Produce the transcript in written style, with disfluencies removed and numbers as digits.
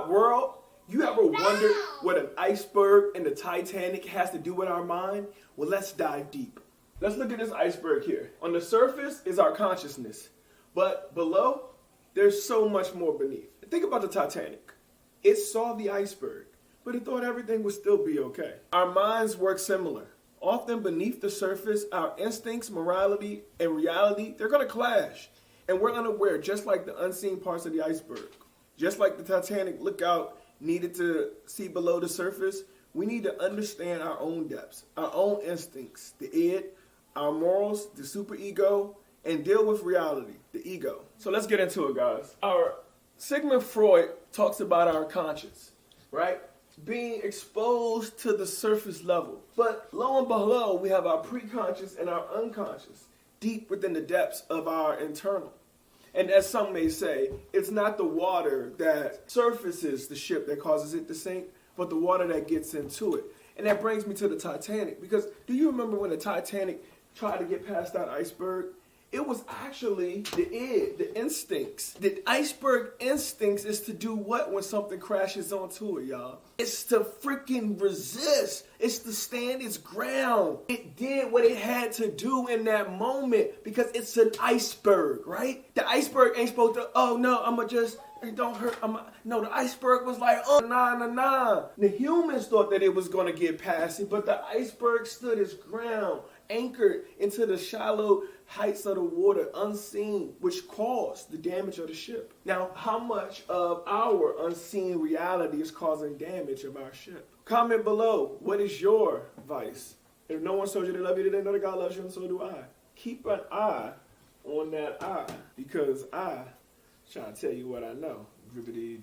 our world, you ever wondered what an iceberg and the Titanic has to do with our mind? Well, let's dive deep. Let's look at this iceberg here. On the surface is our consciousness, but below, there's so much more beneath. Think about the Titanic. It saw the iceberg, but it thought everything would still be okay. Our minds work similar. Often beneath the surface, our instincts, morality, and reality, they're going to clash. And we're unaware, just like the unseen parts of the iceberg. Just like the Titanic lookout needed to see below the surface, we need to understand our own depths, our own instincts, the id, our morals, the superego, and deal with reality, the ego. So let's get into it, guys. Our Sigmund Freud talks about our conscience, right? Being exposed to the surface level. But lo and behold, we have our preconscious and our unconscious, deep within the depths of our internal. And as some may say, it's not the water that surfaces the ship that causes it to sink, but the water that gets into it. And that brings me to the Titanic, because do you remember when the Titanic tried to get past that iceberg? It was actually the id, the instincts. The iceberg instincts is to do what when something crashes onto it, y'all? It's to freaking resist. It's to stand its ground. It did what it had to do in that moment because it's an iceberg, right? The iceberg ain't supposed to, oh no, it don't hurt. No, the iceberg was like, oh, nah. The humans thought that it was going to get past it, but the iceberg stood its ground, anchored into the shallow heights of the water, unseen, which caused the damage of the ship. Now, how much of our unseen reality is causing damage of our ship? Comment below. What is your vice? If no one told you they love you today, know that God loves you, and so do I. Keep an eye on that eye, because I trying to tell you what I know. Drippity,